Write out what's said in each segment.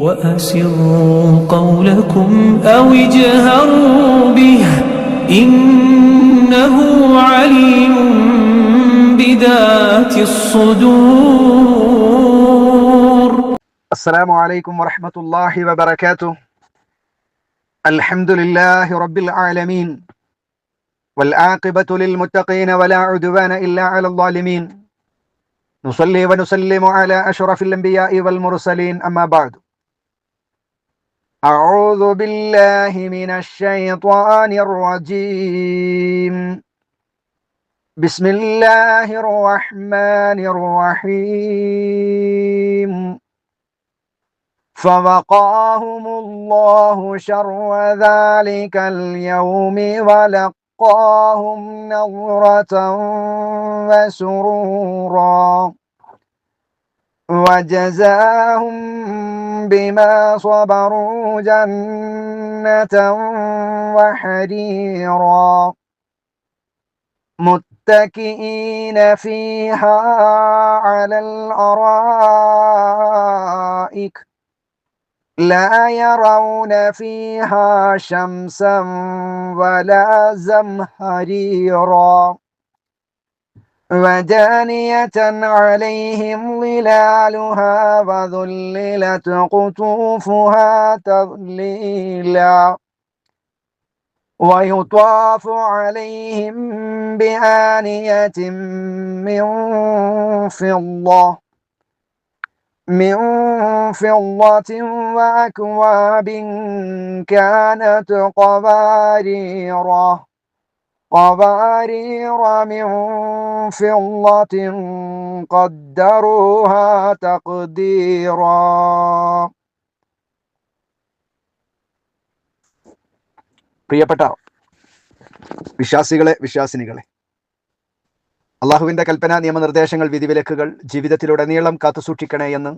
وأسروا قولكم أو اجهروا به إنه عليم بذات الصدور. السلام عليكم ورحمة الله وبركاته. الحمد لله رب العالمين والعاقبة للمتقين ولا عدوان إلا على الظالمين. نصلي ونسلم على أشرف الأنبياء والمرسلين، أما بعد. أعوذ بالله من الشيطان الرجيم. بسم الله الرحمن الرحيم. فوقاهم الله شر ذلك اليوم ولقاهم نظرة وسرورا وجزاهم بما صبروا جنة وحريرا متكئين فيها على الأرائك لا يرون فيها شمسا ولا زمهريرا ودانية عليهم ظلالها وذللت قطوفها تذليلا ويطاف عليهم بآنية من فضة وأكواب كانت قوارير من فضة قدروها تقديرا. പ്രിയപ്പെട്ട വിശ്വാസികളെ, വിശ്വാസിനികളെ, അള്ളാഹുവിൻ്റെ കൽപ്പന, നിയമനിർദ്ദേശങ്ങൾ, വിധിവിലക്കുകൾ ജീവിതത്തിലുടനീളം കാത്തുസൂക്ഷിക്കണേ എന്ന്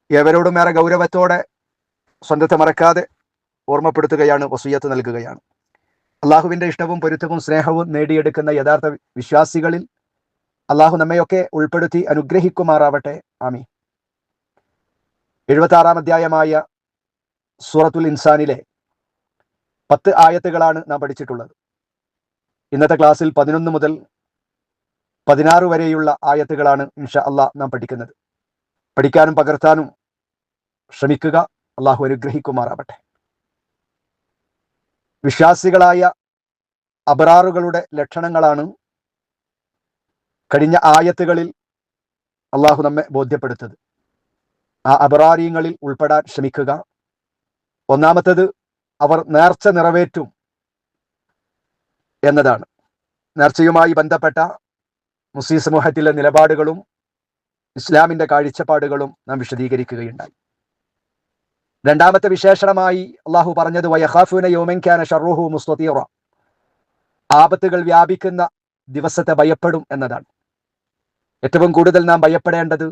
ഏവരോടും ഏറെ ഗൗരവത്തോടെ സ്വന്തത്തെ മറക്കാതെ ഓർമ്മപ്പെടുത്തുകയാണ്, വസിയ്യത്ത് നൽകുകയാണ്. അള്ളാഹുവിൻ്റെ ഇഷ്ടവും പൊരുത്തവും സ്നേഹവും നേടിയെടുക്കുന്ന യഥാർത്ഥ വിശ്വാസികളിൽ അള്ളാഹു നമ്മയൊക്കെ ഉൾപ്പെടുത്തി അനുഗ്രഹിക്കുമാറാവട്ടെ. ആമീൻ. 76-ാം അധ്യായമായ സൂറത്തുൽ ഇൻസാനിലെ 10 ആയത്തുകളാണ് നാം പഠിച്ചിട്ടുള്ളത്. ഇന്നത്തെ ക്ലാസ്സിൽ 11 മുതൽ 16 വരെയുള്ള ആയത്തുകളാണ് ഇൻഷാ അള്ളാഹ് നാം പഠിക്കുന്നത്. പഠിക്കാനും പകർത്താനും ശ്രമിക്കുക. അള്ളാഹു അനുഗ്രഹിക്കുമാറാവട്ടെ. വിശ്വാസികളായ അബ്റാറുകളുടെ ലക്ഷണങ്ങളാണ് കഴിഞ്ഞ ആയത്തുകളിൽ അള്ളാഹു നമ്മെ ബോധ്യപ്പെടുത്തത്. ആ അബ്റാരീങ്ങളിൽ ഉൾപ്പെടാൻ ശ്രമിക്കുക. ഒന്നാമത്തേത്, അവർ നേർച്ച നിറവേറ്റും എന്നതാണ്. നേർച്ചയുമായി ബന്ധപ്പെട്ട മുസ്ലിം സമൂഹത്തിലെ നിലപാടുകളും ഇസ്ലാമിൻ്റെ കാഴ്ചപ്പാടുകളും നാം വിശദീകരിക്കുകയുണ്ടായി. രണ്ടാമത്തെ വിശേഷണമായി അള്ളാഹു പറഞ്ഞത് വയഖാഫൂന യൗമൻ കാന ശർറുഹു മുസ്തതീറ, ആപത്തുകൾ വ്യാപിക്കുന്ന ദിവസത്തെ ഭയപ്പെടും എന്നതാണ്. ഏറ്റവും കൂടുതൽ നാം ഭയപ്പെടേണ്ടത്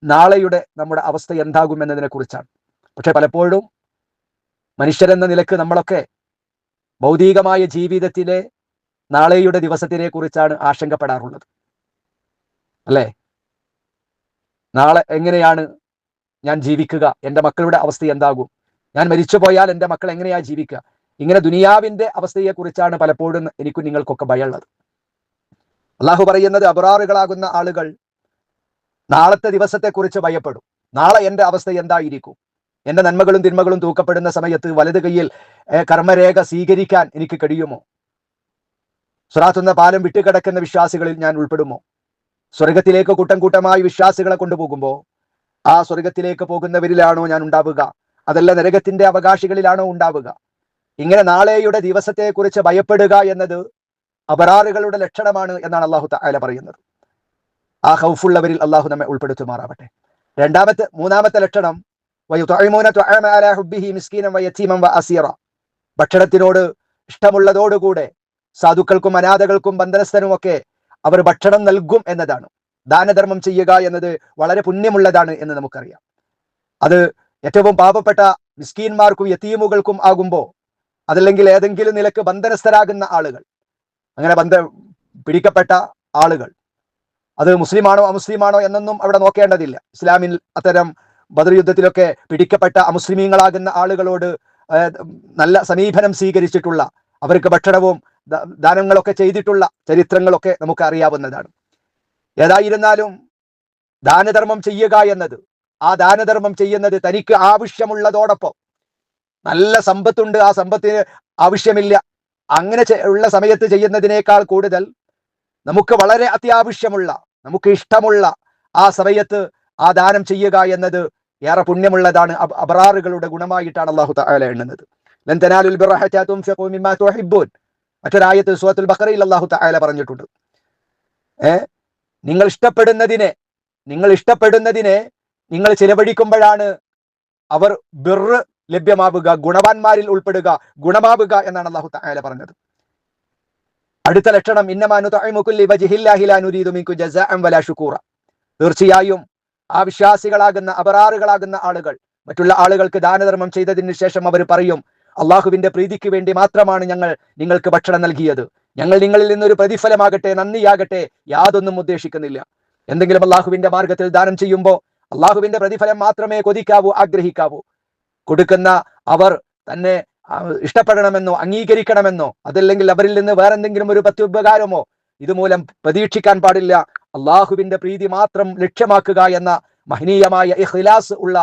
നാളെയുടെ നമ്മുടെ അവസ്ഥ എന്താകും എന്നതിനെ കുറിച്ചാണ്. പക്ഷെ പലപ്പോഴും മനുഷ്യരെന്ന നിലക്ക് നമ്മളൊക്കെ ഭൗതികമായ ജീവിതത്തിലെ നാളെയുടെ ദിവസത്തിനെ കുറിച്ചാണ് ആശങ്കപ്പെടാറുള്ളത്, അല്ലേ? നാളെ എങ്ങനെയാണ് ഞാൻ ജീവിക്കുക? എൻ്റെ മക്കളുടെ അവസ്ഥ എന്താകും? ഞാൻ മരിച്ചു പോയാൽ എൻ്റെ മക്കൾ എങ്ങനെയാ ജീവിക്കുക? ഇങ്ങനെ ദുനിയാവിൻ്റെ അവസ്ഥയെക്കുറിച്ചാണ് പലപ്പോഴും എനിക്കും നിങ്ങൾക്കൊക്കെ ഭയമുള്ളത്. അള്ളാഹു പറയുന്നത്, അബ്റാറുകളാകുന്ന ആളുകൾ നാളത്തെ ദിവസത്തെക്കുറിച്ച് ഭയപ്പെടും. നാളെ എൻ്റെ അവസ്ഥ എന്തായിരിക്കും? എൻ്റെ നന്മകളും തിന്മകളും തൂക്കപ്പെടുന്ന സമയത്ത് വലത് കൈയിൽ കർമ്മരേഖ സ്വീകരിക്കാൻ എനിക്ക് കഴിയുമോ? സിറാത്ത് എന്ന പാലം വിട്ടുകിടക്കുന്ന വിശ്വാസികളിൽ ഞാൻ ഉൾപ്പെടുമോ? സ്വർഗത്തിലേക്ക് കൂട്ടം കൂട്ടമായി വിശ്വാസികളെ കൊണ്ടുപോകുമ്പോൾ ആ സ്വർഗത്തിലേക്ക് പോകുന്നവരിലാണോ ഞാൻ ഉണ്ടാവുക? അതല്ല നരകത്തിന്റെ അവകാശികളിലാണോ ഉണ്ടാവുക? ഇങ്ങനെ നാളെയുടെ ദിവസത്തെക്കുറിച്ച് ഭയപ്പെടുക എന്നത് അബറാറുകളുടെ ലക്ഷണമാണ് എന്നാണ് അള്ളാഹു തആല പറയുന്നത്. ആ ഖൗഫുള്ളവരിൽ അള്ളാഹു നമ്മെ ഉൾപ്പെടുത്തുമാറാവട്ടെ. മൂന്നാമത്തെ ലക്ഷണം വയുത്ഇമൂന തുഅമ അലാ ഹുബ്ബിഹി മിസ്കീനൻ വയതീമൻ വഅസീറ, ഭക്ഷണത്തിനോട് ഇഷ്ടമുള്ളതോടുകൂടെ സാധുക്കൾക്കും അനാഥകൾക്കും ബന്ധനസ്ഥനുമൊക്കെ അവർ ഭക്ഷണം നൽകും എന്നതാണ്. ദാനധർമ്മം ചെയ്യുക എന്നത് വളരെ പുണ്യമുള്ളതാണ് എന്ന് നമുക്കറിയാം. അത് ഏറ്റവും പാവപ്പെട്ട മിസ്കീന്മാർക്കും യതീമുകൾക്കും ആകുമ്പോൾ, അതല്ലെങ്കിൽ ഏതെങ്കിലും നിലക്ക് ബന്ധനസ്ഥരാകുന്ന ആളുകൾ, അങ്ങനെ പിടിക്കപ്പെട്ട ആളുകൾ, അത് മുസ്ലിമാണോ അമുസ്ലിമാണോ എന്നൊന്നും അവിടെ നോക്കേണ്ടതില്ല. ഇസ്ലാമിൽ അത്തരം ബദർ യുദ്ധത്തിലൊക്കെ പിടിക്കപ്പെട്ട അമുസ്ലിമീങ്ങളാകുന്ന ആളുകളോട് നല്ല സമീപനം സ്വീകരിച്ചിട്ടുള്ള, അവർക്ക് ഭക്ഷണവും ദാനങ്ങളൊക്കെ ചെയ്തിട്ടുള്ള ചരിത്രങ്ങളൊക്കെ നമുക്ക് അറിയാവുന്നതാണ്. ഏതായിരുന്നാലും ദാനധർമ്മം ചെയ്യുക എന്നത്, ആ ദാനധർമ്മം ചെയ്യുന്നത് തനിക്ക് ആവശ്യമുള്ളതോടൊപ്പം, നല്ല സമ്പത്തുണ്ട്, ആ സമ്പത്തിന് ആവശ്യമില്ല, അങ്ങനെ ഉള്ള സമയത്ത് ചെയ്യുന്നതിനേക്കാൾ കൂടുതൽ നമുക്ക് വളരെ അത്യാവശ്യമുള്ള, നമുക്ക് ഇഷ്ടമുള്ള ആ സമയത്ത് ആ ദാനം ചെയ്യുക എന്നത് ഏറെ പുണ്യമുള്ളതാണ്. അബ്റാറുകളുടെ ഗുണമായിട്ടാണ് അല്ലാഹു തആല എണ്ണുന്നത്. ലൻ തനാലുൽ ബിർറ ഹത്താ തുൻഫിഖൂ മിമ്മാ തുഹിബ്ബൂൻ. മറ്റൊരായത്ത് സൂറത്തുൽ ബഖറയിൽ അല്ലാഹു തആല പറഞ്ഞിട്ടുണ്ട്, നിങ്ങൾ ഇഷ്ടപ്പെടുന്നതിനെ നിങ്ങൾ ചിലവഴിക്കുമ്പോഴാണ് അവർ ബിർറ് ലഭ്യമാവുക, ഗുണവാന്മാരിൽ ഉൾപ്പെടുക, ഗുണമാവുക എന്നാണ് അല്ലാഹു തആല പറഞ്ഞത്. അടുത്ത ലക്ഷണം ഇന്നമാ നുതഇമുകും ലിവജ്ഹില്ലാഹി ലാ നുരീദു മിൻകും ജസാഅൻ വലാ ശുകൂറ. തീർച്ചയായും ആ വിശ്വാസികളാകുന്ന അബറാറുകളാകുന്ന ആളുകൾ മറ്റുള്ള ആളുകൾക്ക് ദാനധർമ്മം ചെയ്തതിന് ശേഷം അവർ പറയും, അള്ളാഹുവിന്റെ പ്രീതിക്ക് വേണ്ടി മാത്രമാണ് ഞങ്ങൾ നിങ്ങൾക്ക് ഭക്ഷണം നൽകിയത്, ഞങ്ങൾ നിങ്ങളിൽ നിന്നൊരു പ്രതിഫലമാകട്ടെ, നന്ദിയാകട്ടെ, യാതൊന്നും ഉദ്ദേശിക്കുന്നില്ല. എന്തെങ്കിലും അള്ളാഹുവിന്റെ മാർഗത്തിൽ ദാനം ചെയ്യുമ്പോൾ അള്ളാഹുവിന്റെ പ്രതിഫലം മാത്രമേ കൊതിക്കാവൂ, ആഗ്രഹിക്കാവൂ. കൊടുക്കുന്ന അവർ തന്നെ ഇഷ്ടപ്പെടണമെന്നോ അംഗീകരിക്കണമെന്നോ അതല്ലെങ്കിൽ അവരിൽ നിന്ന് വേറെന്തെങ്കിലും ഒരു പ്രത്യുപകാരമോ ഇതുമൂലം പ്രതീക്ഷിക്കാൻ പാടില്ല. അള്ളാഹുവിന്റെ പ്രീതി മാത്രം ലക്ഷ്യമാക്കുക എന്ന മഹനീയമായ ഇഖ്ലാസ് ഉള്ള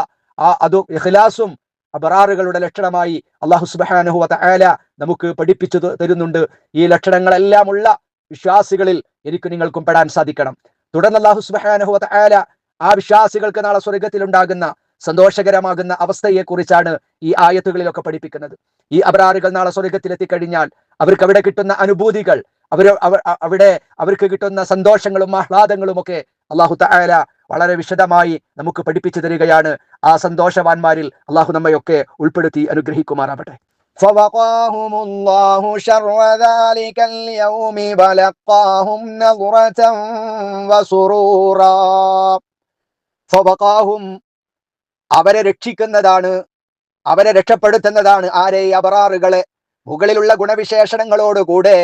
ഇഖ്ലാസും അബറാറുകളുടെ ലക്ഷണമായി അല്ലാഹു സുബ്ഹാനഹു വ തആല നമുക്ക് പഠിപ്പിച്ചു തരുന്നുണ്ട്. ഈ ലക്ഷണങ്ങളെല്ലാം ഉള്ള വിശ്വാസികളിൽ എനിക്ക് നിങ്ങൾക്കും പെടാൻ സാധിക്കണം. തുടർന്ന് അല്ലാഹു സുബ്ഹാനഹു വ തആല ആ വിശ്വാസികൾക്ക് നാളെ സ്വർഗത്തിൽ ഉണ്ടാകുന്ന സന്തോഷകരമാകുന്ന അവസ്ഥയെക്കുറിച്ചാണ് ഈ ആയത്തുകളിലൊക്കെ പഠിപ്പിക്കുന്നത്. ഈ അബ്റാറുകൾ നാളെ സ്വർഗത്തിൽ എത്തിക്കഴിഞ്ഞാൽ അവർക്ക് അവിടെ കിട്ടുന്ന അനുഭൂതികൾ, അവിടെ അവർക്ക് കിട്ടുന്ന സന്തോഷങ്ങളും ആഹ്ലാദങ്ങളും ഒക്കെ അല്ലാഹു തആല വളരെ വിശദമായി നമുക്ക് പഠിപ്പിച്ചു തരികയാണ്. ആ സന്തോഷവാന്മാരിൽ അല്ലാഹു നമ്മയൊക്കെ ഉൾപ്പെടുത്തി അനുഗ്രഹിക്കുമാറാവട്ടെ. فوقاهم الله شر ذلك اليوم ولقاهم نظرة وسرورا. فوقاهم അവരെ രക്ഷിക്കുന്നതാണ്, അവരെ രക്ഷപ്പെടുത്തുന്നതാണ് ആരെ? അബറാറുകളെ. മുകളിലുള്ള ഗുണവിശേഷണങ്ങളോടുകൂടെ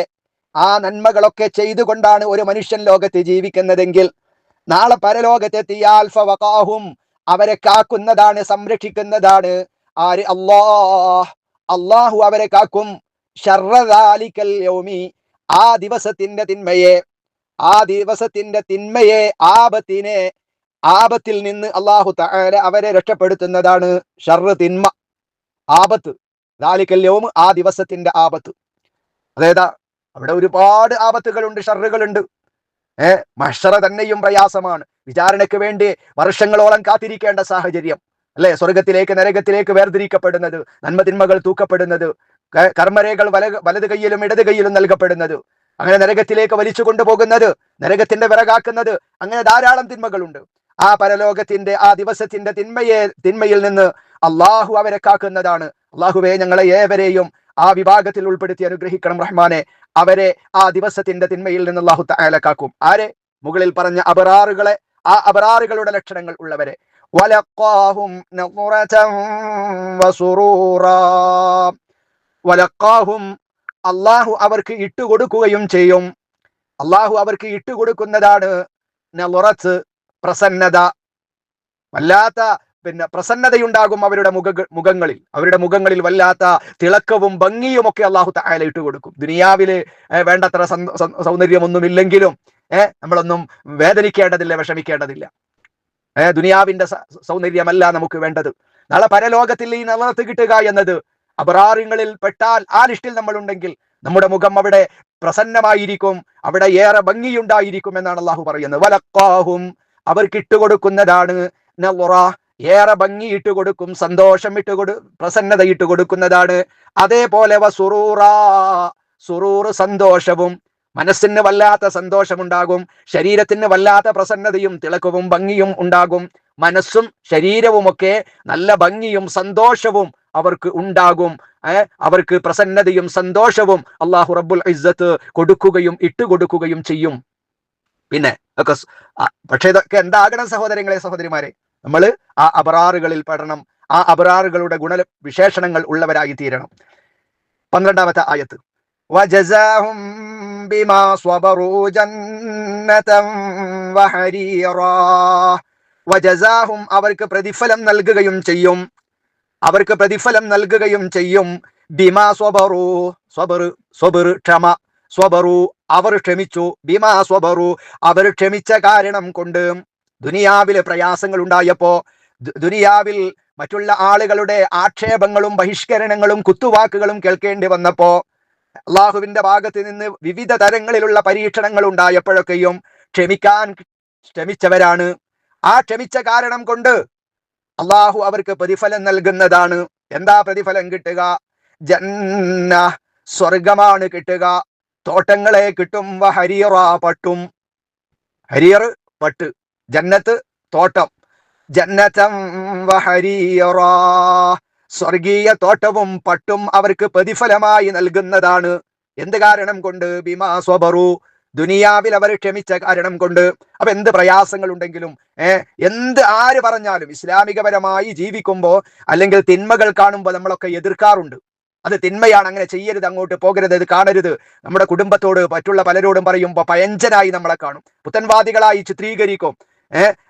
ആ നന്മകളൊക്കെ ചെയ്തുകൊണ്ടാണ് ഒരു മനുഷ്യൻ ലോകത്ത് ജീവിക്കുന്നതെങ്കിൽ നാളെ പരലോകത്തെത്തിയാൽ ഫവഖാഹും അവരെ കാക്കുന്നതാണ്, സംരക്ഷിക്കുന്നതാണ് ആര്? അല്ലാഹു അവരെ കാക്കും. ശർറ ദാലിക്കൽ യൗമി, ആ ദിവസത്തിന്റെ തിന്മയെ, ആപത്തിൽ നിന്ന് അല്ലാഹു തആല അവരെ രക്ഷപ്പെടുത്തുന്നതാണ്. ഷർറ്, തിന്മ, ആപത്ത്. ദാലിക്കൽ യൗം, ആ ദിവസത്തിന്റെ ആപത്ത്. അതായത് അവിടെ ഒരുപാട് ആപത്തുകളുണ്ട്, ഷർറുകളുണ്ട്. മഹ്ശറ തന്നെയും പ്രയാസമാണ്. വിചാരണയ്ക്ക് വേണ്ടി വർഷങ്ങളോളം കാത്തിരിക്കേണ്ട സാഹചര്യം, അല്ലെ? സ്വർഗത്തിലേക്ക് നരകത്തിലേക്ക് വേർതിരിക്കപ്പെടുന്നത്, നന്മ തിന്മകൾ തൂക്കപ്പെടുന്നത്, കർമ്മരേഖകൾ വലത് കൈയിലും ഇടത് കൈയിലും നൽകപ്പെടുന്നത്, അങ്ങനെ നരകത്തിലേക്ക് വലിച്ചു കൊണ്ടുപോകുന്നത്, നരകത്തിന്റെ വിറകാക്കുന്നത്, അങ്ങനെ ധാരാളം തിന്മകളുണ്ട്. ആ പരലോകത്തിന്റെ ആ ദിവസത്തിന്റെ തിന്മയിൽ നിന്ന് അള്ളാഹു അവരെ കാക്കുന്നതാണ്. അള്ളാഹുവേ, ഞങ്ങളെ ഏവരെയും ആ വിഭാഗത്തിൽ ഉൾപ്പെടുത്തി അനുഗ്രഹിക്കണം റഹ്മാനെ. അവരെ ആ ദിവസത്തിന്റെ തിന്മയിൽ നിന്ന് അല്ലാഹു തആല കാക്കും. ആരെ? മുകളിൽ പറഞ്ഞ അബറാറുകളെ, ആ അബറാറുകളുടെ ലക്ഷണങ്ങൾ ഉള്ളവരെ. വലഖാഹും നദറതൻ വസുറൂറാ. വലഖാഹും, അല്ലാഹു അവർക്ക് ഇട്ടുകൊടുക്കുകയും ചെയ്യും. അല്ലാഹു അവർക്ക് ഇട്ടുകൊടുക്കുന്നതാണ് നളറത്ത്, പ്രസന്നത. വല്ലാത്ത പ്രസന്നതയുണ്ടാകും അവരുടെ മുഖങ്ങളിൽ വല്ലാത്ത തിളക്കവും ഭംഗിയും ഒക്കെ അല്ലാഹു തആല ഇട്ടുകൊടുക്കും. ദുനിയാവില് വേണ്ടത്ര സൗന്ദര്യമൊന്നുമില്ലെങ്കിലും നമ്മളൊന്നും വേദനിക്കേണ്ടതില്ല, വിഷമിക്കേണ്ടതില്ല. ദുനിയാവിന്റെ സൗന്ദര്യമല്ല നമുക്ക് വേണ്ടത്. നാളെ പരലോകത്തിൽ ഈ നളറത്ത് കിട്ടുക എന്നത്, അബ്റാറുകളിൽ പെട്ടാൽ ആ ലിസ്റ്റിൽ നമ്മൾ ഉണ്ടെങ്കിൽ നമ്മുടെ മുഖം അവിടെ പ്രസന്നമായിരിക്കും, അവിടെ ഏറെ ഭംഗിയുണ്ടായിരിക്കും എന്നാണ് അല്ലാഹു പറയുന്നത്. വലഖാഹും, അവർക്ക് ഇട്ടുകൊടുക്കുന്നതാണ് നളറ, ഏറെ ഭംഗി ഇട്ടുകൊടുക്കും, സന്തോഷം പ്രസന്നത ഇട്ടുകൊടുക്കുന്നതാണ്. അതേപോലെ വസുറൂറാ, സുറൂറ്, സന്തോഷവും. മനസ്സിന് വല്ലാത്ത സന്തോഷമുണ്ടാകും, ശരീരത്തിന് വല്ലാത്ത പ്രസന്നതയും തിളക്കവും ഭംഗിയും ഉണ്ടാകും. മനസ്സും ശരീരവുമൊക്കെ നല്ല ഭംഗിയും സന്തോഷവും അവർക്ക് ഉണ്ടാകും. അവർക്ക് പ്രസന്നതയും സന്തോഷവും അല്ലാഹു റബ്ബുൽ ഇസ്സത്ത് കൊടുക്കുകയും ഇട്ടുകൊടുക്കുകയും ചെയ്യും. പിന്നെ ഒക്കെ പക്ഷേ ഇതൊക്കെ എന്താകണം സഹോദരങ്ങളെ, സഹോദരിമാരെ? നമ്മൾ ആ അബ്റാറുകളിൽ പെടണം, ആ അബ്റാറുകളുടെ ഗുണവിശേഷണങ്ങൾ ഉള്ളവരായി തീരണം. 12ാമത്തെ ആയത്ത്, വജസാഹും ബിമാ സ്വബറൂ ജന്നതൻ വഹരീറാ. വജസാഹും അവർക്ക് പ്രതിഫലം നൽകുകയും ചെയ്യും. അവർക്ക് പ്രതിഫലം നൽകുകയും ചെയ്യും. ബിമാ സ്വബറു, സ്വബർ ക്ഷമ, സ്വബറു അവർ ക്ഷമിച്ചു, ബിമാ സ്വബറു അവർ ക്ഷമിച്ച കാരണം കൊണ്ട്. ദുനിയാവിലെ പ്രയാസങ്ങൾ ഉണ്ടായപ്പോ, ദുനിയാവിൽ മറ്റുള്ള ആളുകളുടെ ആക്ഷേപങ്ങളും ബഹിഷ്കരണങ്ങളും കുത്തുവാക്കുകളും കേൾക്കേണ്ടി വന്നപ്പോ, അള്ളാഹുവിന്റെ ഭാഗത്ത് നിന്ന് വിവിധ തരങ്ങളിലുള്ള പരീക്ഷണങ്ങൾ ഉണ്ടായപ്പോഴൊക്കെയും ക്ഷമിക്കാൻ ക്ഷമിച്ചവരാണ്. ആ ക്ഷമിച്ച കാരണം കൊണ്ട് അള്ളാഹു അവർക്ക് പ്രതിഫലം നൽകുന്നതാണ്. എന്താ പ്രതിഫലം കിട്ടുക? ജന്ന, സ്വർഗമാണ് കിട്ടുക, തോട്ടങ്ങളെ കിട്ടും. ഹരീറ, പട്ടും. ഹരീർ പട്ട്, ജന്നത്ത് തോട്ടം. ജന്നതം വഹരീറ, സ്വർഗീയ തോട്ടവും പട്ടും അവർക്ക് പ്രതിഫലമായി നൽകുന്നതാണ്. എന്ത് കാരണം കൊണ്ട്? ബിമാ സ്വബറു, ദുനിയാവിൽ അവർ ക്ഷമിച്ച കാരണം കൊണ്ട്. അപ്പൊ എന്ത് പ്രയാസങ്ങൾ ഉണ്ടെങ്കിലും എന്ത് ആര് പറഞ്ഞാലും ഇസ്ലാമികപരമായി ജീവിക്കുമ്പോ അല്ലെങ്കിൽ തിന്മകൾ കാണുമ്പോൾ നമ്മളൊക്കെ എതിർക്കാറുണ്ട്. അത് തിന്മയാണ്, അങ്ങനെ ചെയ്യരുത്, അങ്ങോട്ട് പോകരുത്, ഇത് കാണരുത്. നമ്മുടെ കുടുംബത്തോട് മറ്റുള്ള പലരോടും പറയുമ്പോൾ പയഞ്ചനായി നമ്മളെ കാണും, പുത്തൻവാദികളായി ചിത്രീകരിക്കും.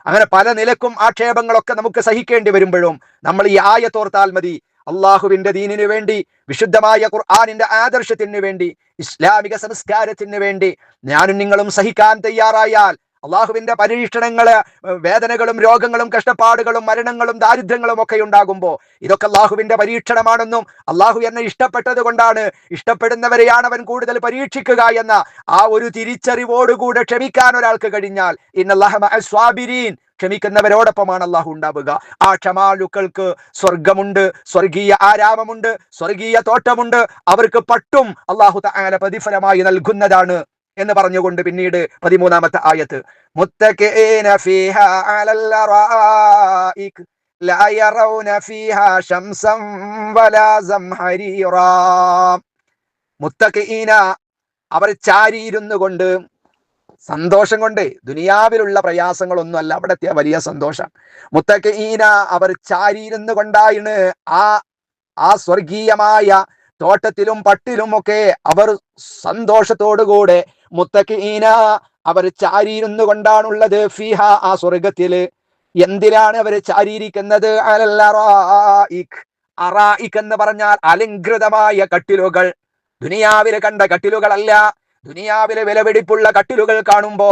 അങ്ങനെ പല നിലക്കും ആക്ഷേപങ്ങളൊക്കെ നമുക്ക് സഹിക്കേണ്ടി വരുമ്പോഴും നമ്മൾ ഈ ആയത്തോർത്താൽ മതി. അള്ളാഹുവിന്റെ ദീനിനു വേണ്ടി, വിശുദ്ധമായ ഖുർആനിന്റെ ആദർശത്തിന് വേണ്ടി, ഇസ്ലാമിക സംസ്കാരത്തിന് വേണ്ടി ഞാനും നിങ്ങളും സഹിക്കാൻ തയ്യാറായാൽ, അള്ളാഹുവിന്റെ പരീക്ഷണങ്ങള്, വേദനകളും രോഗങ്ങളും കഷ്ടപ്പാടുകളും മരണങ്ങളും ദാരിദ്ര്യങ്ങളും ഒക്കെ ഉണ്ടാകുമ്പോൾ ഇതൊക്കെ അള്ളാഹുവിന്റെ പരീക്ഷണമാണെന്നും അള്ളാഹു എന്നെ ഇഷ്ടപ്പെട്ടത് കൊണ്ടാണ്, ഇഷ്ടപ്പെടുന്നവരെയാണ് അവൻ കൂടുതൽ പരീക്ഷിക്കുക എന്ന ആ ഒരു തിരിച്ചറിവോടുകൂടെ ക്ഷമിക്കാൻ ഒരാൾക്ക് കഴിഞ്ഞാൽ, ഇന്നല്ലാഹ മഅസ് സ്വാബിരീൻ, ക്ഷമിക്കുന്നവരോടൊപ്പമാണ് അള്ളാഹു ഉണ്ടാവുക. ആ ക്ഷമാലുക്കൾക്ക് സ്വർഗമുണ്ട്, സ്വർഗീയ ആരാമമുണ്ട്, സ്വർഗീയ തോട്ടമുണ്ട്, അവർക്ക് പട്ടും അള്ളാഹു തആല പ്രതിഫലമായി നൽകുന്നതാണ് എന്ന് പറഞ്ഞുകൊണ്ട് പിന്നീട് 13ാമത്തെ ആയത്ത്, മുത്തഖീന ഫീഹാ അലൽ അറായിക് ലാ യറൗന ഫീഹാ ശംസൻ വലാ സംഹരീറാ. മുത്തഖീന അവർ ചാരിയിരുന്നു കൊണ്ട്, സന്തോഷം കൊണ്ട്, ദുനിയാവിലുള്ള പ്രയാസങ്ങളൊന്നും അല്ല അവിടെ എത്തിയ വലിയ സന്തോഷം. മുത്തഖീന അവർ ചാരിയിരുന്നു കൊണ്ടാണ് ആ സ്വർഗീയമായ തോട്ടത്തിലും പട്ടിലും ഒക്കെ അവർ സന്തോഷത്തോടുകൂടെ മുത്തഖീന അവർ ചാരിയിരുന്നു കൊണ്ടാണുള്ളത്. ഫിഹ, ആ സ്വർഗത്തില്. എന്തിലാണ് അവർ ചാരിയിരിക്കുന്നത്? അലൽ അറായിക്, അറായിക് എന്ന് പറഞ്ഞാൽ അലങ്കൃതമായ കട്ടിലുകൾ. ദുനിയാവിലെ കണ്ട കട്ടിലുകളല്ല. ദുനിയാവിലെ വിലപിടിപ്പുള്ള കട്ടിലുകൾ കാണുമ്പോ,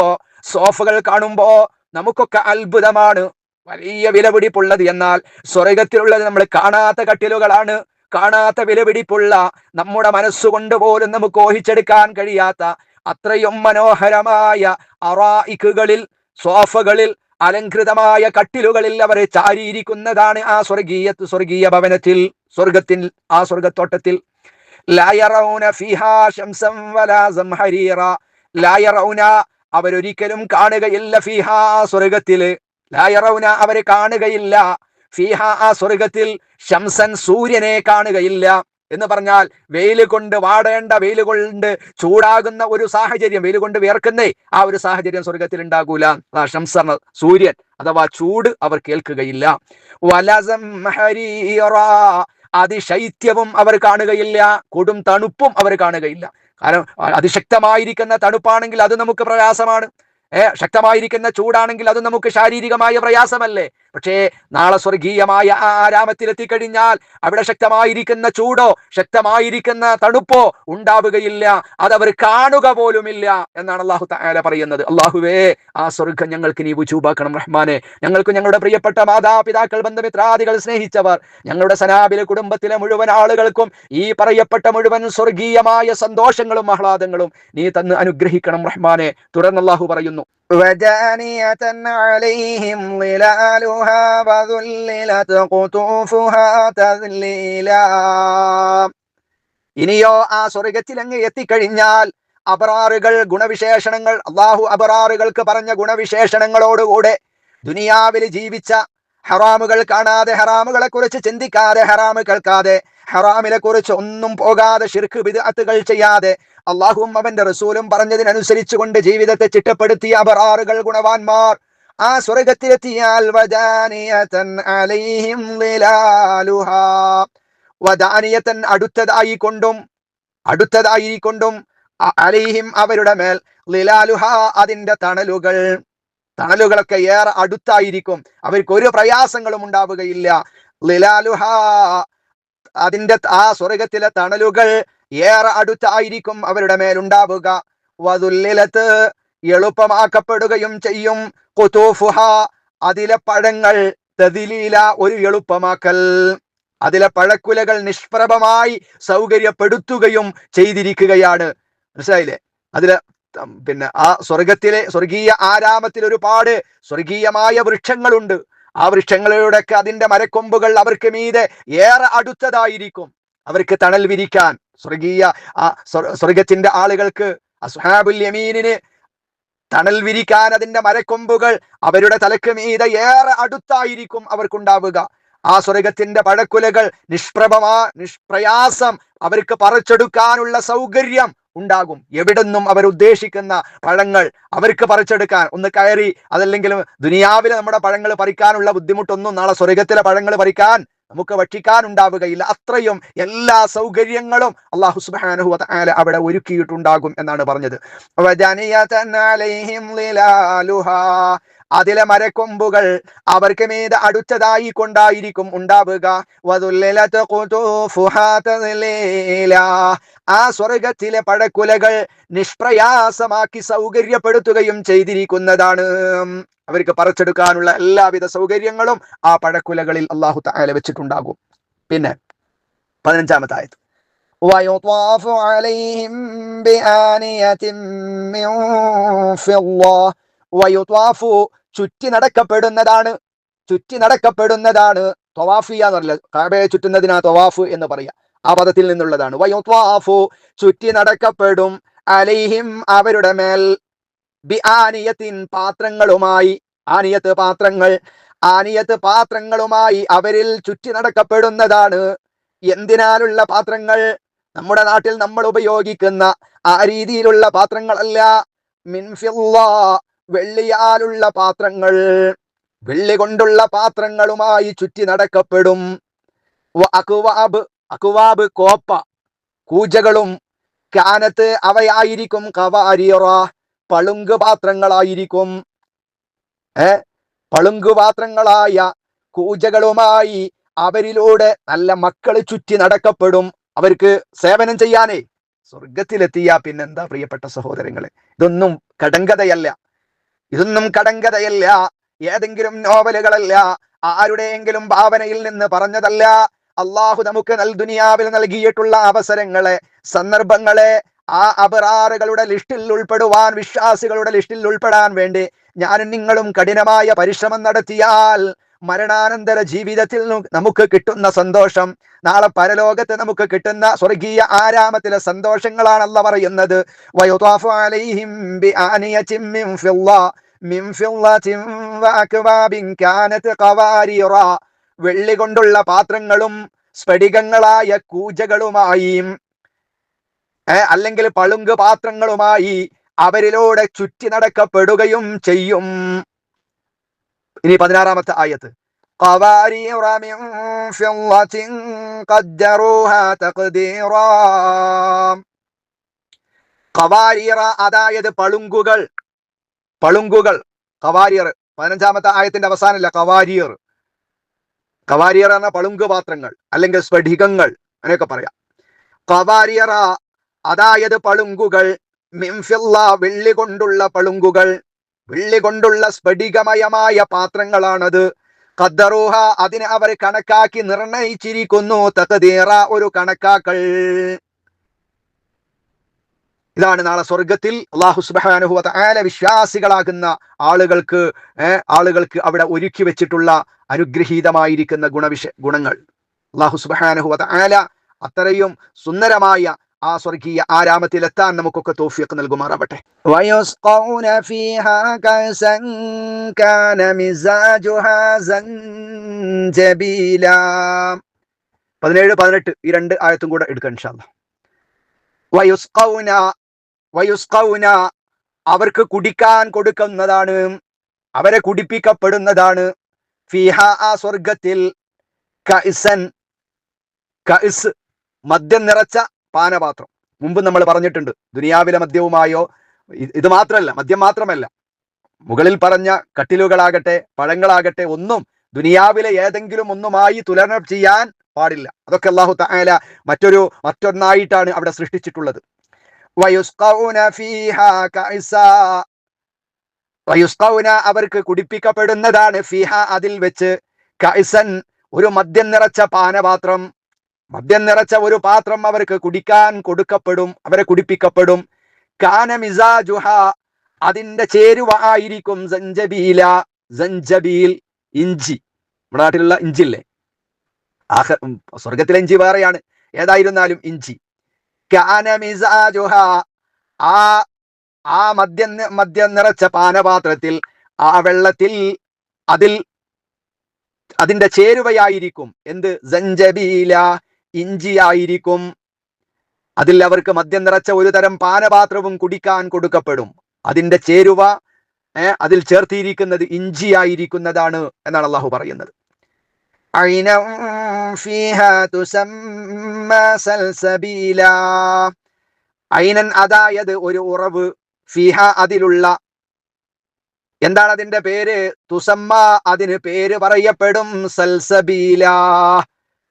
സോഫകൾ കാണുമ്പോ നമുക്കൊക്കെ അത്ഭുതമാണ്, വലിയ വിലപിടിപ്പുള്ളത്. എന്നാൽ സ്വർഗത്തിലുള്ളത് നമ്മൾ കാണാത്ത കട്ടിലുകളാണ്, കാണാത്ത വിലപിടിപ്പുള്ള, നമ്മുടെ മനസ്സുകൊണ്ട് പോലും നമുക്ക് ഊഹിച്ചെടുക്കാൻ കഴിയാത്ത അത്രയും മനോഹരമായ അറായിക്കുകളിൽ, സോഫകളിൽ, അലങ്കൃതമായ കട്ടിലുകളിൽ അവരെ ചാരിയിരിക്കുന്നതാണ് ആ സ്വർഗീയ ഭവനത്തിൽ, സ്വർഗത്തിൽ, ആ സ്വർഗത്തോട്ടത്തിൽ. ലാ യറൗന ഫീഹാ ശംസൻ വലാ സംഹരീറ, ലാ യറൗന അവരൊരിക്കലും കാണുകയില്ല, ഫീഹാ സ്വർഗത്തില്, ലാ യറൗന അവരെ കാണുകയില്ല, ഫീഹ ആ സ്വർഗത്തിൽ, ശംസൻ സൂര്യനെ കാണുകയില്ല. എന്ന് പറഞ്ഞാൽ വെയിൽ കൊണ്ട് വാടേണ്ട, വെയിൽ കൊണ്ട് ചൂടാകുന്ന ഒരു സാഹചര്യം, വെയിൽ കൊണ്ട് വിയർക്കുന്നേ ആ ഒരു സാഹചര്യം സ്വർഗത്തിൽ ഉണ്ടാകൂല. ശംസൻ സൂര്യൻ അഥവാ ചൂട് അവർ കേൾക്കുകയില്ല. അതിശൈത്യവും അവർ കാണുകയില്ല, കൊടും തണുപ്പും അവർ കാണുകയില്ല. കാരണം അതിശക്തമായിരിക്കുന്ന തണുപ്പാണെങ്കിൽ അത് നമുക്ക് പ്രയാസമാണ്, ശക്തമായിരിക്കുന്ന ചൂടാണെങ്കിൽ അത് നമുക്ക് ശാരീരികമായ പ്രയാസമല്ലേ. പക്ഷേ നാളെ സ്വർഗീയമായ ആ ആരാമത്തിലെത്തിക്കഴിഞ്ഞാൽ അവിടെ ശക്തമായിരിക്കുന്ന ചൂടോ ശക്തമായിരിക്കുന്ന തണുപ്പോ ഉണ്ടാവുകയില്ല, അതവർ കാണുക പോലുമില്ല എന്നാണ് അള്ളാഹു തആല പറയുന്നത്. അള്ളാഹുവേ, ആ സ്വർഗം ഞങ്ങൾക്ക് നീ വുജൂബാക്കണം റഹ്മാനെ. ഞങ്ങൾക്ക് ഞങ്ങളുടെ പ്രിയപ്പെട്ട മാതാപിതാക്കൾ, ബന്ധുമിത്രാദികൾ, സ്നേഹിച്ചവർ, ഞങ്ങളുടെ സനാബിലെ കുടുംബത്തിലെ മുഴുവൻ ആളുകൾക്കും ഈ പറയപ്പെട്ട മുഴുവൻ സ്വർഗീയമായ സന്തോഷങ്ങളും ആഹ്ലാദങ്ങളും നീ തന്ന് അനുഗ്രഹിക്കണം റഹ്മാനെ. തുടർന്ന് അള്ളാഹു പറയുന്നു, وَدَانِيَةً عَلَيْهِمْ ظِلَالُهَا وَذُلِّلَتْ قُطُوفُهَا تَذْلِيلًا. ഇനിയോ ആ സ്വർഗത്തിൽ അങ്ങ് എത്തിക്കഴിഞ്ഞാൽ അബറാറുകൾ ഗുണവിശേഷണങ്ങൾ, അള്ളാഹു അബറാറുകൾക്ക് പറഞ്ഞ ഗുണവിശേഷണങ്ങളോടുകൂടെ ദുനിയാവിൽ ജീവിച്ച, ഹറാമുകൾ കാണാതെ, ഹറാമുകളെ കുറിച്ച് ചിന്തിക്കാതെ, ഹറാമ് കേൾക്കാതെ, ഹറാമിനെ കുറിച്ച് ഒന്നും പോകാതെ, ശിർക്ക് ബിദ്അത്തുകൾ ചെയ്യാതെ, അള്ളാഹുവും അവന്റെ റസൂലും പറഞ്ഞതിനനുസരിച്ച് കൊണ്ട് ജീവിതത്തെ ചിട്ടപ്പെടുത്തിയ അബറാറുകൾ, ഗുണവാന്മാർ ആ സ്വർഗത്തിലെത്തിയാൽ വദാനിയതൻ അലൈഹിം ളിലാലുഹാ, വദാനിയതൻ അടുത്തതായിക്കൊണ്ടും അലൈഹിം അവരുടെ മേൽ, ളിലാലുഹാ അതിന്റെ തണലുകൾ, തണലുകളൊക്കെ ഏറെ അടുത്തായിരിക്കും, അവർക്ക് ഒരു പ്രയാസങ്ങളും ഉണ്ടാവുകയില്ല. ളിലാലുഹ, അതിന്റെ ആ സ്വർഗത്തിലെ തണലുകൾ ഏറെ അടുത്തായിരിക്കും അവരുടെ മേലുണ്ടാവുക. വദുല്ലിലത്ത്, എളുപ്പമാക്കപ്പെടുകയും ചെയ്യും. ഖുതൂഫുഹ, അതിലെ പഴങ്ങൾ തദ്ലീല, ഒരു എളുപ്പമാക്കൽ, അതിലെ പഴക്കുലകൾ നിഷ്പ്രഭമായി സൗകര്യപ്പെടുത്തുകയും ചെയ്തിരിക്കുകയാണ്. മനസ്സിലായില്ലേ? അതില് പിന്നെ ആ സ്വർഗീയ ആരാമത്തിൽ ഒരുപാട് സ്വർഗീയമായ വൃക്ഷങ്ങളുണ്ട്. ആ വൃക്ഷങ്ങളിലൂടെയൊക്കെ അതിന്റെ മരക്കൊമ്പുകൾ അവർക്ക് മീതെ ഏറെ അടുത്തതായിരിക്കും, അവർക്ക് തണൽ വിരിക്കാൻ. സ്വർഗത്തിന്റെ ആളുകൾക്ക്, അസ്ഹാബുൽ യമീനിന് തണൽ വിരിക്കാൻ അതിന്റെ മരക്കൊമ്പുകൾ അവരുടെ തലക്ക് മീതെ ഏറെ അടുത്തായിരിക്കും അവർക്കുണ്ടാവുക. ആ സ്വർഗത്തിന്റെ പഴക്കുലകൾ നിഷ്പ്രയാസം അവർക്ക് പറിച്ചെടുക്കാനുള്ള സൗകര്യം ഉണ്ടാകും. എവിടെന്നും അവർ ഉദ്ദേശിക്കുന്ന പഴങ്ങൾ അവർക്ക് പറിച്ചെടുക്കാൻ, ഒന്ന് കയറി, അതല്ലെങ്കിലും ദുനിയാവിലെ നമ്മുടെ പഴങ്ങൾ പറിക്കാനുള്ള ബുദ്ധിമുട്ടൊന്നും നാളെ സ്വർഗത്തിലെ പഴങ്ങൾ പറിക്കാൻ നമുക്ക് ഭക്ഷിക്കാൻ ഉണ്ടാവുകയില്ല. അത്രയും എല്ലാ സൗകര്യങ്ങളും അല്ലാഹു സുബ്ഹാനഹു വ തആല അവിടെ ഒരുക്കിയിട്ടുണ്ടാകും എന്നാണ് പറഞ്ഞത്. അതിലെ മരക്കൊമ്പുകൾ അവർക്ക് മീതെ അടുത്തതായി കൊണ്ടായിരിക്കും ഉണ്ടാവുക. ആ സ്വർഗത്തിലെ പഴക്കുലകൾ നിഷ്പ്രയാസമാക്കി സൗകര്യപ്പെടുത്തുകയും ചെയ്തിരിക്കുന്നതാണ്. അവർക്ക് പറിച്ചെടുക്കാനുള്ള എല്ലാവിധ സൗകര്യങ്ങളും ആ പഴക്കുലകളിൽ അല്ലാഹു തആല വെച്ചിട്ടുണ്ടാകും. പിന്നെ 15-ാമത്തെ ആയത്ത്, വയുത്വാഫു അലൈഹിം ബിആനിയതിൻ മിൻ ഫിദ്ദ. വയുത്വാഫു, ചുറ്റി നടക്കപ്പെടുന്നതാണ്. ത്വവാഫിയ എന്ന് പറഞ്ഞാൽ കഅബയെ ചുറ്റുന്നതിനാ ത്വവാഫ് എന്ന് പറയാ, ആ പദത്തിൽ നിന്നുള്ളതാണ്. വയുത്വാഫു, ചുറ്റി നടക്കപ്പെടും, അലൈഹിം, അവരുടെ മേൽ, ബിആനിയത്തിൻ, പാത്രങ്ങളുമായി. ആനിയത്ത് പാത്രങ്ങളുമായി അവരിൽ ചുറ്റി നടക്കപ്പെടുന്നതാണ്. എന്തിനാലുള്ള പാത്രങ്ങൾ? നമ്മുടെ നാട്ടിൽ നമ്മൾ ഉപയോഗിക്കുന്ന ആ രീതിയിലുള്ള പാത്രങ്ങളല്ല. മിൻ ഫിദ്ദ, വെള്ളിയാലുള്ള പാത്രങ്ങൾ, വെള്ളി കൊണ്ടുള്ള പാത്രങ്ങളുമായി ചുറ്റി നടക്കപ്പെടും. അക്വാബ്, കോപ്പ, കൂജകളും, കാനത്ത്, അവയായിരിക്കും, ഖവാരിറ, പളുങ്ക് പാത്രങ്ങളായിരിക്കും. പളുങ്കുപാത്രങ്ങളായ കൂജകളുമായി അവരിലൂടെ നല്ല മക്കൾ ചുറ്റി നടക്കപ്പെടും, അവർക്ക് സേവനം ചെയ്യാനേ. സ്വർഗത്തിലെത്തിയ പിന്നെന്താ പ്രിയപ്പെട്ട സഹോദരങ്ങളെ, ഇതൊന്നും കടങ്കഥയല്ല, ഏതെങ്കിലും നോവലുകളല്ല, ആരുടെയെങ്കിലും ഭാവനയിൽ നിന്ന് പറഞ്ഞതല്ല. അള്ളാഹു നമുക്ക് ദുനിയാവിൽ നൽകിയിട്ടുള്ള അവസരങ്ങളെ, സന്ദർഭങ്ങളെ ആ അബ്റാറുകളുടെ ലിസ്റ്റിൽ ഉൾപ്പെടുവാൻ, വിശ്വാസികളുടെ ലിസ്റ്റിൽ ഉൾപ്പെടാൻ വേണ്ടി ഞാനും നിങ്ങളും കഠിനമായ പരിശ്രമം നടത്തിയാൽ മരണാനന്തര ജീവിതത്തിൽ നമുക്ക് കിട്ടുന്ന സന്തോഷം, നാളെ പരലോകത്ത് നമുക്ക് കിട്ടുന്ന സ്വർഗീയ ആരാമത്തിലെ സന്തോഷങ്ങളാണ് അല്ലാഹു പറയുന്നത്. വയുത്വാഫു അലൈഹിം ബിആനിയതിൻ മിൻ ഫിദ്ദത്തിൻ വഅക്വാബിൻ കാനത് ഖവാരിറ, വെള്ളി കൊണ്ടുള്ള പാത്രങ്ങളും സ്ഫടികങ്ങളായ കൂജകളുമായി, അല്ലെങ്കിൽ പളുങ്ക് പാത്രങ്ങളുമായി അവരിലൂടെ ചുറ്റി നടക്കപ്പെടുകയും ചെയ്യും. ഇനി 16-ാമത്തെ ആയത്ത്, ഖവാരിറ മിൻ ഫിദ്ദത്തിൻ ഖദ്ദറൂഹാ തഖ്ദീറാ. ഖവാരിറ, അതായത് പളുങ്കുകൾ. ഖവാരിർ 15-ാമത്തെ ആയത്തിന്റെ അവസാനമല്ല, ഖവാരിർ എന്ന പളുങ്ക് പാത്രങ്ങൾ അല്ലെങ്കിൽ സ്ഫടികങ്ങൾ, അങ്ങനെയൊക്കെ പറയാം. ഖവാരിറ, അതായത് പളുങ്കുകൾ, മിൻ ഫിദ്ദ, വെള്ളി കൊണ്ടുള്ള പളുങ്കുകൾ, വെള്ളി കൊണ്ടുള്ള സ്ഫടികമയമായ പാത്രങ്ങളാണത്. ഖദ്ദറൂഹ, അതിനെ അവർ കണക്കാക്കി നിർണയിച്ചിരിക്കുന്നു. തഖ്ദീറ, ഒരു കണക്കാക്കൽ. ഇതാണ് നാളെ സ്വർഗത്തിൽ അല്ലാഹു സുബ്ഹാനഹു വ തആല വിശ്വാസികളാകുന്ന ആളുകൾക്ക് അവിടെ ഒരുക്കി വെച്ചിട്ടുള്ള അനുഗ്രഹീതമായിരിക്കുന്ന ഗുണങ്ങൾ. അല്ലാഹു സുബ്ഹാനഹു വ തആല അത്രയും സുന്ദരമായ ആ സ്വർഗീയ ആരാമത്തിലെത്താൻ നമുക്കൊക്കെ തൗഫീഖ് നൽകുമാറാവട്ടെ. വയസ്ഖൗന ഫീഹാ കഅസൻ കാന മിസാജുഹാ സൻജബീല. 17-18 ഈ രണ്ട് ആയത്തും കൂടെ എടുക്കാം ഇൻഷാ അല്ലാഹ്. വയുസ്ഖൗന, അവർക്ക് കുടിക്കാൻ കൊടുക്കുന്നതാണ്, അവരെ കുടിപ്പിക്കപ്പെടുന്നതാണ്. ഫീഹാ, ആ സ്വർഗത്തിൽ, കഅസ്, മദ്യം നിറച്ച പാനപാത്രം. മുമ്പ് നമ്മൾ പറഞ്ഞിട്ടുണ്ട്, ദുനിയാവിലെ മദ്യവുമായോ, ഇത് മാത്രമല്ല, മദ്യം മാത്രമല്ല, മുകളിൽ പറഞ്ഞ കട്ടിലുകളാകട്ടെ പഴങ്ങളാകട്ടെ ഒന്നും ദുനിയാവിലെ ഏതെങ്കിലും ഒന്നുമായി തുലനം ചെയ്യാൻ പാടില്ല. അതൊക്കെ അല്ലാഹു തആല മറ്റൊന്നായിട്ടാണ് അവിടെ സൃഷ്ടിച്ചിട്ടുള്ളത്. വയുസ്ഖൗന ഫീഹാ കഅസാ, വയുസ്ഖൗന അവർക്ക് കുടിപ്പിക്കപ്പെടുന്നതാണ്, ഫീഹ അതിൽ വെച്ച്, കഅസൻ ഒരു മദ്യം നിറച്ച പാനപാത്രം, മദ്യം നിറച്ച ഒരു പാത്രം അവർക്ക് കുടിക്കാൻ കൊടുക്കപ്പെടും, അവരെ കുടിപ്പിക്കപ്പെടും. കാന മിസാജുഹ അതിന്റെ ചേരുവ ആയിരിക്കും സഞ്ചബീല, സഞ്ചബീൽ ഇഞ്ചി, നമ്മുടെ നാട്ടിലുള്ള ഇഞ്ചില്ലേ, സ്വർഗത്തിലെ ഇഞ്ചി വേറെയാണ്, ഏതായിരുന്നാലും ഇഞ്ചി. കാന മിസാജുഹ ആ മദ്യം നിറച്ച പാനപാത്രത്തിൽ, ആ വെള്ളത്തിൽ അതിന്റെ ചേരുവയായിരിക്കും എന്ത്, സഞ്ചബീല ഇഞ്ചിയായിരിക്കും. അതിൽ അവർക്ക് മദ്യം നിറച്ച ഒരു തരം പാനപാത്രവും കുടിക്കാൻ കൊടുക്കപ്പെടും. അതിന്റെ ചേരുവ അതിൽ ചേർത്തിയിരിക്കുന്നത് ഇഞ്ചിയായിരിക്കുന്നതാണ് എന്നാണ് അള്ളാഹു പറയുന്നത്. ഐനൻ അതായത് ഒരു ഉറവ്, ഫീഹ അതിലുള്ള, എന്താണ് അതിന്റെ പേര്, തുസമ്മ അതിന് പേര് പറയപ്പെടും, സൽസബീല,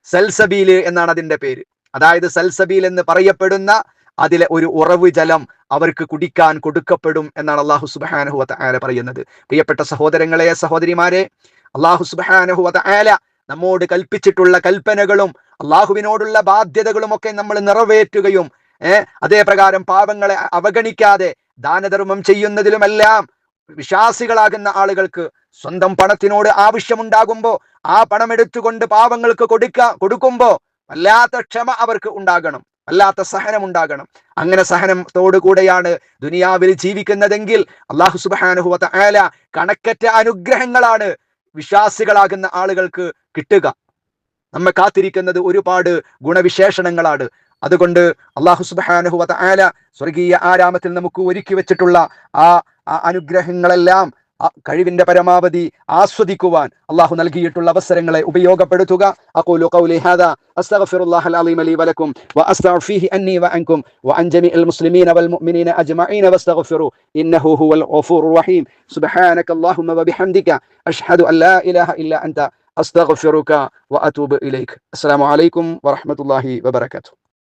സൽസബീല് എന്നാണ് അതിന്റെ പേര്. അതായത് സൽസബീൽ എന്ന് പറയപ്പെടുന്ന അതിലെ ഒരു ഉറവ് ജലം അവർക്ക് കുടിക്കാൻ കൊടുക്കപ്പെടും എന്നാണ് അല്ലാഹു സുബ്ഹാനഹു വ തആല പറയുന്നത്. പ്രിയപ്പെട്ട സഹോദരങ്ങളെ, സഹോദരിമാരെ, അല്ലാഹു സുബ്ഹാനഹു വ തആല നമ്മോട് കൽപ്പിച്ചിട്ടുള്ള കൽപ്പനകളും അള്ളാഹുവിനോടുള്ള ബാധ്യതകളും ഒക്കെ നമ്മൾ നിറവേറ്റുകയും അതേ പ്രകാരം പാവങ്ങളെ അവഗണിക്കാതെ ദാനധർമ്മം ചെയ്യുന്നതിലുമെല്ലാം വിശ്വാസികളാകുന്ന ആളുകൾക്ക് സ്വന്തം പണത്തിനോട് ആവശ്യമുണ്ടാകുമ്പോ ആ പണം എടുത്തുകൊണ്ട് പാവങ്ങൾക്ക് കൊടുക്കുമ്പോ വല്ലാത്ത ക്ഷമ അവർക്ക് ഉണ്ടാകണം, വല്ലാത്ത സഹനം ഉണ്ടാകണം. അങ്ങനെ സഹനത്തോടു കൂടെയാണ് ദുനിയാവിൽ ജീവിക്കുന്നതെങ്കിൽ അല്ലാഹു സുബ്ഹാനഹു വ തആല കണക്കറ്റ അനുഗ്രഹങ്ങളാണ് വിശ്വാസികളാകുന്ന ആളുകൾക്ക് കിട്ടുക. നമ്മെ കാത്തിരിക്കുന്നത് ഒരുപാട് ഗുണവിശേഷണങ്ങളാണ്. അതുകൊണ്ട് അല്ലാഹു സുബ്ഹാനഹു വ തആല സ്വർഗീയ ആരാമത്തിൽ നമുക്ക് ഒരുക്കി വെച്ചിട്ടുള്ള ആ അനുഗ്രഹങ്ങളെല്ലാം കഴിവിന്റെ പരമാവധി ആസ്വദിക്കുവാൻ അല്ലാഹു നൽകിയിട്ടുള്ള അവസരങ്ങളെ ഉപയോഗപ്പെടുത്തുക. അഖൂലു ഖൗലി ഹാദാ അസ്തഗ്ഫിറുല്ലാഹൽ അലീം ലി വലക്കും വഅസ്തഗ്ഫിഹി അന്നി വഅൻകും വഅൻ ജമീഇൽ മുസ്ലിമീന വൽ മുഅ്മിനീന അജ്മഈന വസ്തഗ്ഫിറു ഇന്നഹു ഹുവൽ ഗഫൂറുർ റഹീം. സുബ്ഹാനകല്ലാഹുമ്മ വബിഹംദിക അഷ്ഹദു അൻ ലാ ഇലാഹ ഇല്ലാ അൻത അസ്തഗ്ഫിറുക വഅതൂബു ഇലൈക്. അസ്സലാമു അലൈക്കും വറഹ്മത്തുള്ളാഹി വബറകാതുഹു.